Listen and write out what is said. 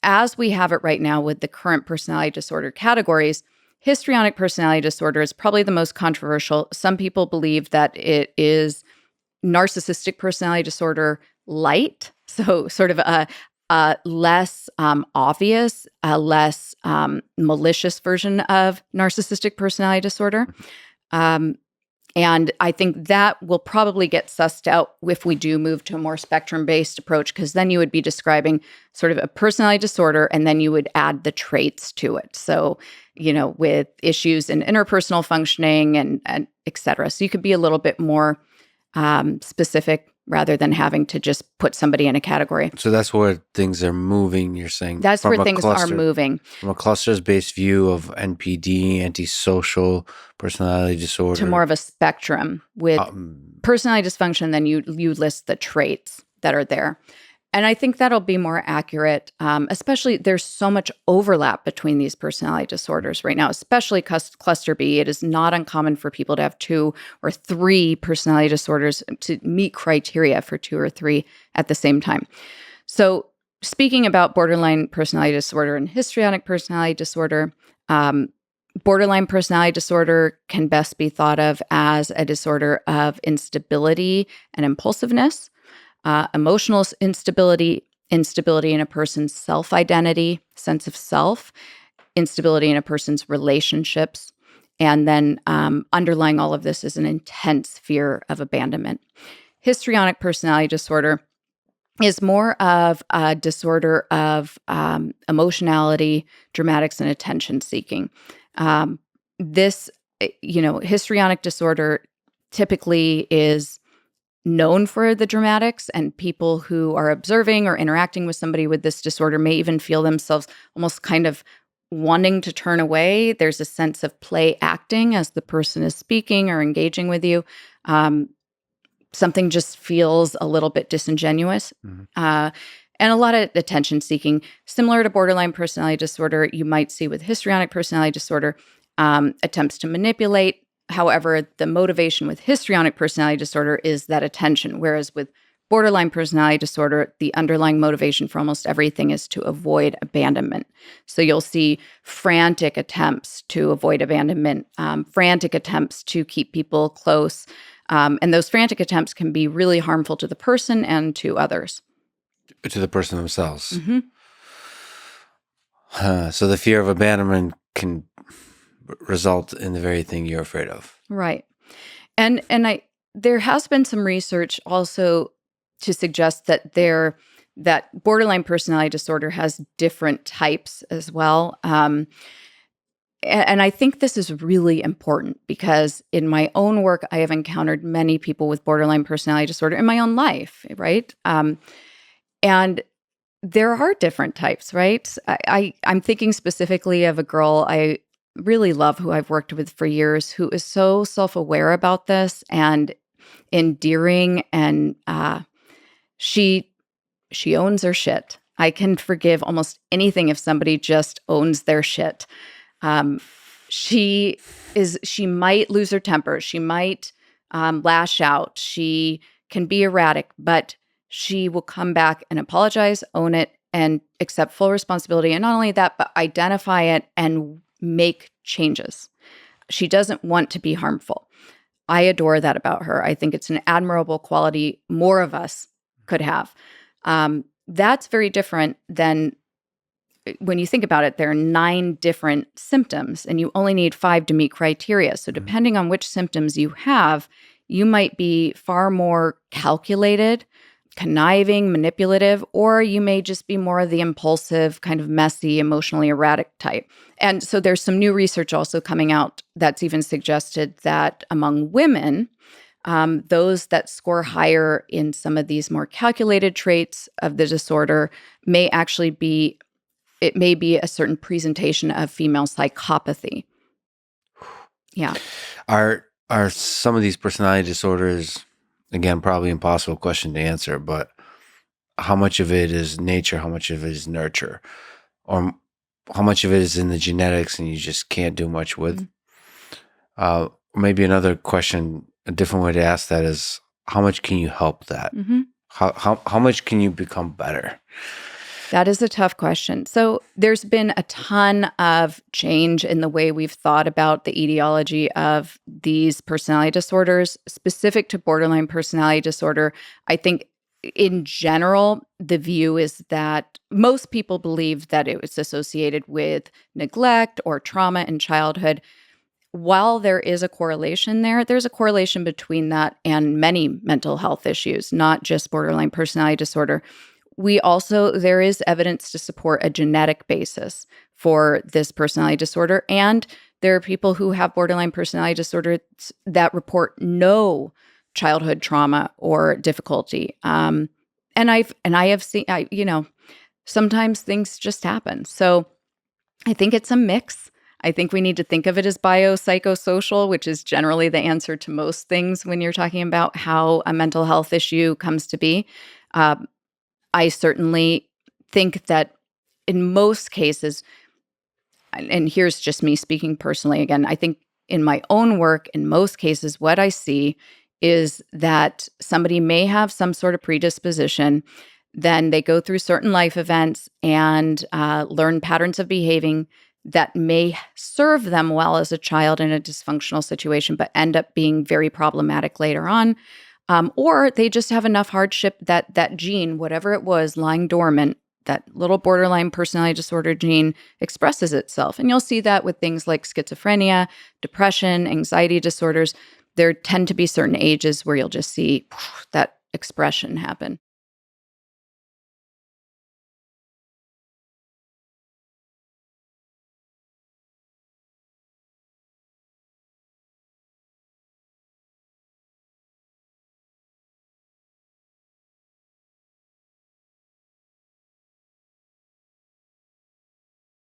as we have it right now with the current personality disorder categories, histrionic personality disorder is probably the most controversial. Some people believe that it is narcissistic personality disorder light, so sort of a less obvious, a less malicious version of narcissistic personality disorder. And I think that will probably get sussed out if we do move to a more spectrum-based approach, because then you would be describing sort of a personality disorder, and then you would add the traits to it. So, with issues in interpersonal functioning and et cetera. So you could be a little bit more specific rather than having to just put somebody in a category. So that's where things are moving, you're saying? That's where things are moving. From a clusters-based view of NPD, antisocial personality disorder. To more of a spectrum with personality dysfunction, then you list the traits that are there. And I think that'll be more accurate, especially there's so much overlap between these personality disorders right now, especially cluster B. It is not uncommon for people to have 2 or 3 personality disorders to meet criteria for 2 or 3 at the same time. So speaking about borderline personality disorder and histrionic personality disorder, borderline personality disorder can best be thought of as a disorder of instability and impulsiveness. Emotional instability in a person's self-identity, sense of self, instability in a person's relationships, and then underlying all of this is an intense fear of abandonment. Histrionic personality disorder is more of a disorder of emotionality, dramatics, and attention seeking. Histrionic disorder typically is known for the dramatics, and people who are observing or interacting with somebody with this disorder may even feel themselves almost kind of wanting to turn away. There's a sense of play acting as the person is speaking or engaging with you. Something just feels a little bit disingenuous. And a lot of attention seeking. Similar to borderline personality disorder, you might see with histrionic personality disorder, attempts to manipulate. However, the motivation with histrionic personality disorder is that attention, whereas with borderline personality disorder, the underlying motivation for almost everything is to avoid abandonment. So you'll see frantic attempts to avoid abandonment, frantic attempts to keep people close. And those frantic attempts can be really harmful to the person and to others. To the person themselves. Mm-hmm. So the fear of abandonment can result in the very thing you're afraid of. Right. And there has been some research also to suggest that that borderline personality disorder has different types as well. And I think this is really important because in my own work, I have encountered many people with borderline personality disorder in my own life, right? And there are different types, right? I'm thinking specifically of a girl I really love who I've worked with for years who is so self-aware about this and endearing, and she owns her shit. I can forgive almost anything if somebody just owns their shit. She might lose her temper. She might lash out. She can be erratic, but she will come back and apologize, own it, and accept full responsibility. And not only that, but identify it and make changes. She doesn't want to be harmful. I adore that about her. I think it's an admirable quality more of us could have. That's very different than when you think about it, there are 9 different symptoms and you only need 5 to meet criteria. So depending on which symptoms you have, you might be far more calculated, conniving, manipulative, or you may just be more of the impulsive, kind of messy, emotionally erratic type. And so there's some new research also coming out that's even suggested that among women, those that score higher in some of these more calculated traits of the disorder may actually be a certain presentation of female psychopathy. Yeah. Are some of these personality disorders, again, probably impossible question to answer, but how much of it is nature, how much of it is nurture, or how much of it is in the genetics and you just can't do much with? Maybe another question, a different way to ask that is, how much can you help that? How much can you become better? That is a tough question. So there's been a ton of change in the way we've thought about the etiology of these personality disorders specific to borderline personality disorder. I think in general, the view is that most people believe that it was associated with neglect or trauma in childhood. While there is a correlation there, there's a correlation between that and many mental health issues, not just borderline personality disorder. There is evidence to support a genetic basis for this personality disorder. And there are people who have borderline personality disorder that report no childhood trauma or difficulty. I have seen, sometimes things just happen. So I think it's a mix. I think we need to think of it as biopsychosocial, which is generally the answer to most things when you're talking about how a mental health issue comes to be. Uh, I certainly think that in most cases, and here's just me speaking personally again, I think in my own work, in most cases, what I see is that somebody may have some sort of predisposition. Then they go through certain life events and learn patterns of behaving that may serve them well as a child in a dysfunctional situation, but end up being very problematic later on. Or they just have enough hardship that that gene, whatever it was lying dormant, that little borderline personality disorder gene expresses itself. And you'll see that with things like schizophrenia, depression, anxiety disorders. There tend to be certain ages where you'll just see that expression happen.